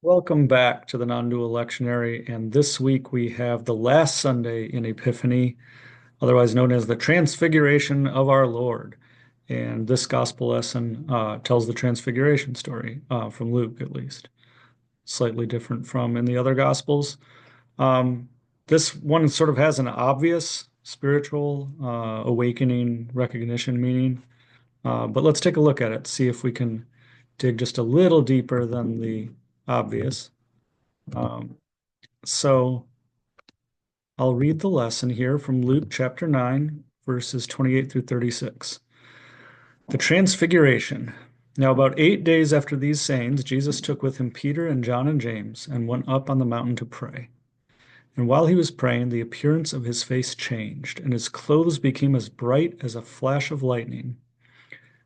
Welcome back to the Non-Dual Lectionary, and this week we have the last Sunday in Epiphany, otherwise known as the Transfiguration of our Lord. And this gospel lesson tells the Transfiguration story, from Luke at least, slightly different from in the other gospels. Um, this one sort of has an obvious spiritual awakening recognition meaning, but let's take a look at it, see if we can dig just a little deeper than the obvious. Um, so I'll read the lesson here from Luke chapter 9, verses 28 through 36. The Transfiguration. Now, about 8 days after these sayings, Jesus took with him Peter and John and James and went up on the mountain to pray. And while he was praying, the appearance of his face changed, and his clothes became as bright as a flash of lightning.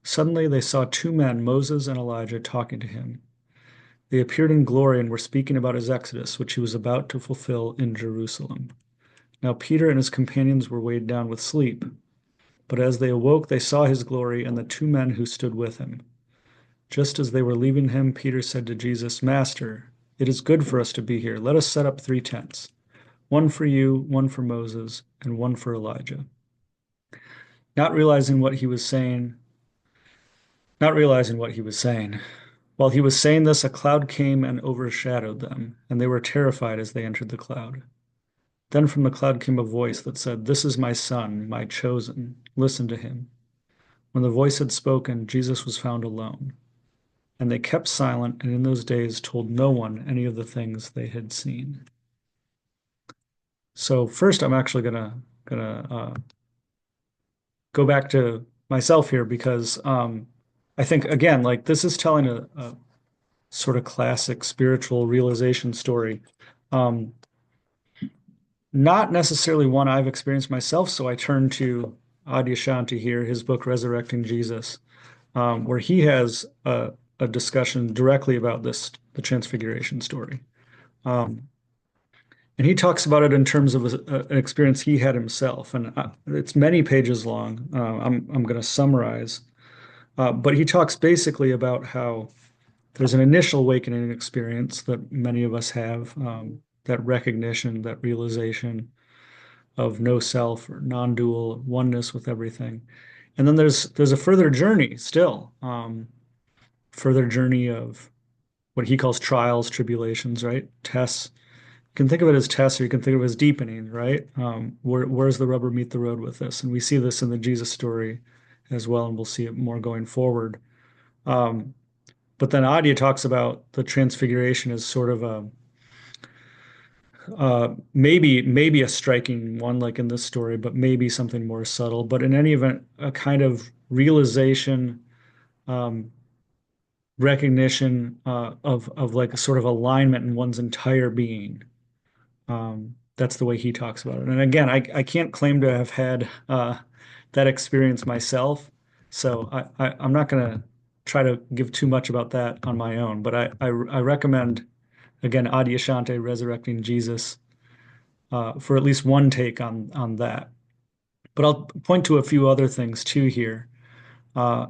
Suddenly they saw two men, Moses and Elijah, talking to him. They appeared in glory and were speaking about his exodus, which he was about to fulfill in Jerusalem. Now Peter and his companions were weighed down with sleep, but as they awoke, they saw his glory and the two men who stood with him. Just as they were leaving him, Peter said to Jesus, Master, it is good for us to be here. Let us set up 3 tents, one for you, one for Moses, and one for Elijah. Not realizing what he was saying, not realizing what he was saying. While he was saying this, a cloud came and overshadowed them, and they were terrified as they entered the cloud. Then from the cloud came a voice that said, This is my son, my chosen. Listen to him. When the voice had spoken, Jesus was found alone. And they kept silent, and in those days told no one any of the things they had seen. So first, I'm actually gonna go back to myself here because I think again, like this is telling a sort of classic spiritual realization story. Um, Not necessarily one I've experienced myself, so I turn to Adyashanti here, his book Resurrecting Jesus, where he has a discussion directly about this, the Transfiguration story. Um, and he talks about it in terms of an experience he had himself, and it's many pages long. I'm going to summarize, but he talks basically about how there's an initial awakening experience that many of us have, that recognition, that realization of no self or non-dual oneness with everything. And then there's a further journey still, further journey of what he calls trials, tribulations, right? Tests. You can think of it as tests, or you can think of it as deepening, right? Where's the rubber meet the road with this? And we see this in the Jesus story as well, and we'll see it more going forward. Um, but then Adya talks about the transfiguration as sort of a maybe a striking one like in this story, but maybe something more subtle. But in any event, a kind of realization, um, recognition of like a sort of alignment in one's entire being. That's the way he talks about it. And again, I can't claim to have had that experience myself, so I'm not going to try to give too much about that on my own. But I recommend again Adyashanti Resurrecting Jesus for at least one take on that. But I'll point to a few other things too here.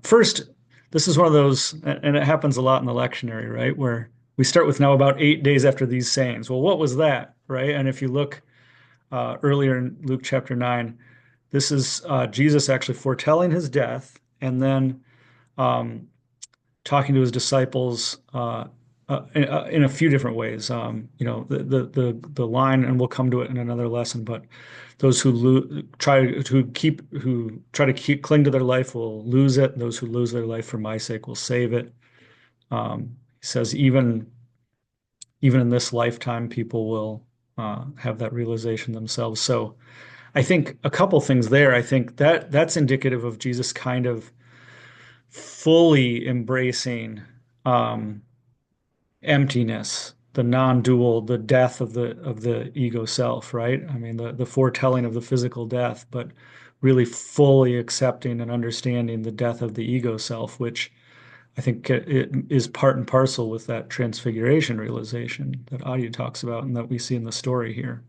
First, this is one of those, and it happens a lot in the lectionary, right? Where we start with now about 8 days after these sayings. Well, what was that, right? And if you look earlier in Luke chapter 9, this is Jesus actually foretelling his death and then um, talking to his disciples in a few different ways. The line, and we'll come to it in another lesson, but those who try to keep cling to their life will lose it. Those who lose their life for my sake will save it. He says even in this lifetime, people will have that realization themselves. So I think a couple things there. I think that's indicative of Jesus kind of fully embracing um, emptiness, the non-dual, the death of the ego self, right? I mean, the foretelling of the physical death, but really fully accepting and understanding the death of the ego self, which I think it is part and parcel with that transfiguration realization that Adi talks about and that we see in the story here.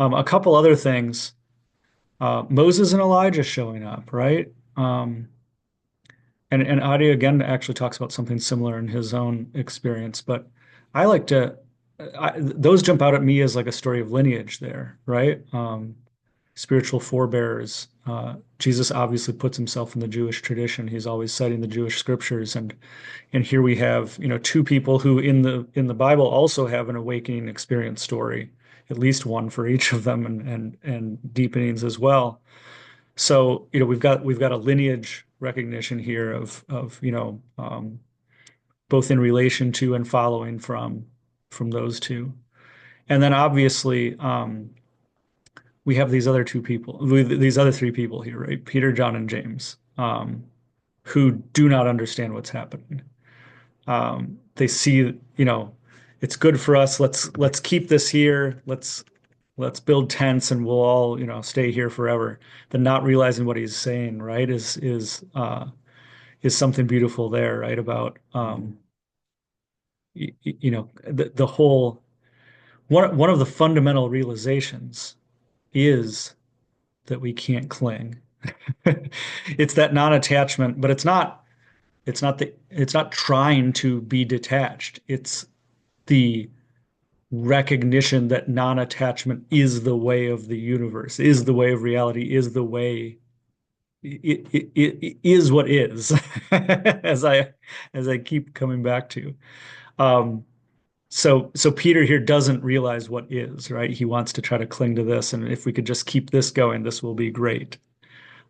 A couple other things. Moses and Elijah showing up, right? And Adi again actually talks about something similar in his own experience, but I like to those jump out at me as like a story of lineage there, right? Spiritual forebears. Jesus obviously puts himself in the Jewish tradition. He's always citing the Jewish scriptures, and here we have, two people who in the Bible also have an awakening experience story, at least one for each of them, and deepenings as well. So, we've got a lineage recognition here of both in relation to and following from those two. And then obviously we have these other two people, these other three people here, right? Peter, John, and James, who do not understand what's happening. They see, it's good for us. Let's keep this here. Let's build tents and we'll all, stay here forever. But not realizing what he's saying, right, is something beautiful there, right? About the whole one of the fundamental realizations is that we can't cling. It's that non-attachment, but it's not trying to be detached. It's the recognition that non-attachment is the way of the universe, is the way of reality, is the way it is what is, as I keep coming back to. Um, so Peter here doesn't realize what is, right? He wants to try to cling to this, and if we could just keep this going, this will be great.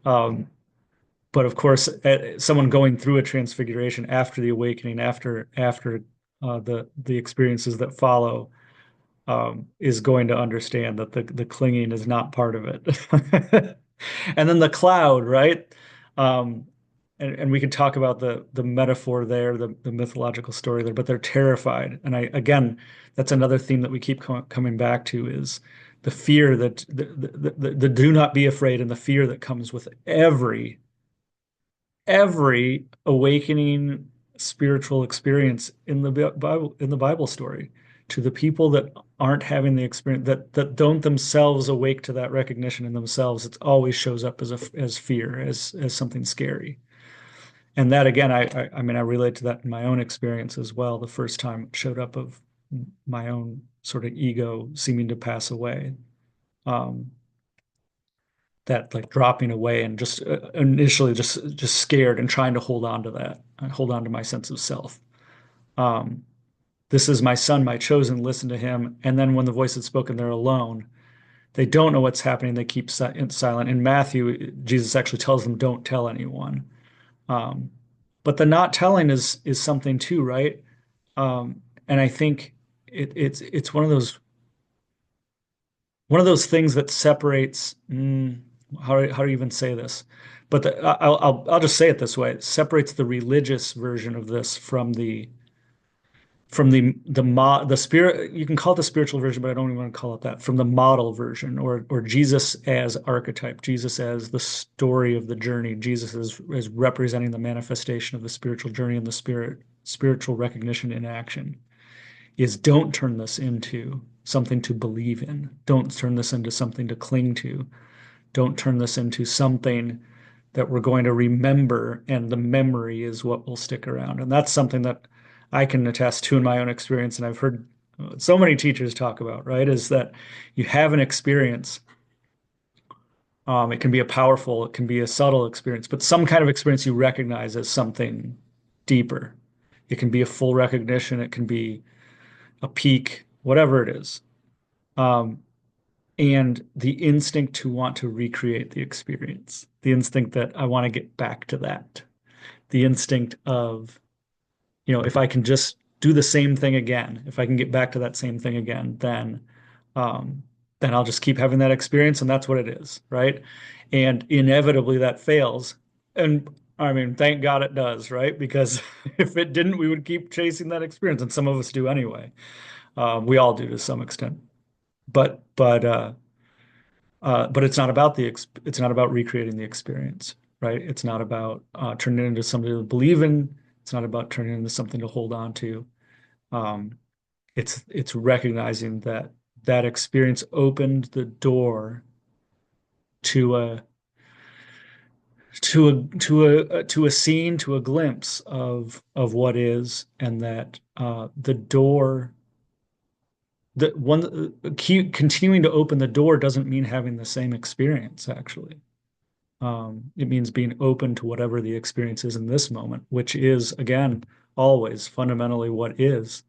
Um, but of course, someone going through a transfiguration after the awakening, after the experiences that follow, is going to understand that the clinging is not part of it. And then the cloud, right? Um, and we could talk about the metaphor there, the mythological story there, but they're terrified. And again, that's another theme that we keep coming back to is the fear that the do not be afraid and the fear that comes with every awakening spiritual experience in the Bible story to the people that aren't having the experience that don't themselves awake to that recognition in themselves. It always shows up as fear, as something scary. And that again, I mean, I relate to that in my own experience as well. The first time it showed up of my own sort of ego seeming to pass away. Um, that like dropping away and just initially just scared and trying to hold on to that, hold on to my sense of self. Um, this is my son, my chosen, listen to him. And then when the voice had spoken, they're alone. They don't know what's happening. They keep silent. In Matthew, Jesus actually tells them, don't tell anyone. Um, but the not telling is something too, right? And I think it's one of those things that separates how do you even say this? But I'll just say it this way. It separates the religious version of this from the spirit. You can call it the spiritual version, but I don't even want to call it that. From the model version, or Jesus as archetype, Jesus as the story of the journey, Jesus as representing the manifestation of the spiritual journey and the spiritual recognition in action. Is don't turn this into something to believe in. Don't turn this into something to cling to. Don't turn this into something that we're going to remember, and the memory is what will stick around. And that's something that I can attest to in my own experience, and I've heard so many teachers talk about, right? Is that you have an experience. It can be a powerful, it can be a subtle experience, but some kind of experience you recognize as something deeper. It can be a full recognition, it can be a peak, whatever it is. Um, and the instinct to want to recreate the experience, the instinct that I want to get back to that, the instinct of, if I can just do the same thing again, if I can get back to that same thing again, um, then I'll just keep having that experience, and that's what it is, right? And inevitably that fails. And I mean, thank God it does, right? Because if it didn't, we would keep chasing that experience, and some of us do anyway. We all do to some extent. But it's not about it's not about recreating the experience, right? It's not about turning it into something to believe in. It's not about turning it into something to hold on to. Um, it's recognizing that that experience opened the door to to a scene, to a glimpse of what is, and that the door, the one keep continuing to open the door doesn't mean having the same experience, actually. It means being open to whatever the experience is in this moment, which is, again, always fundamentally what is.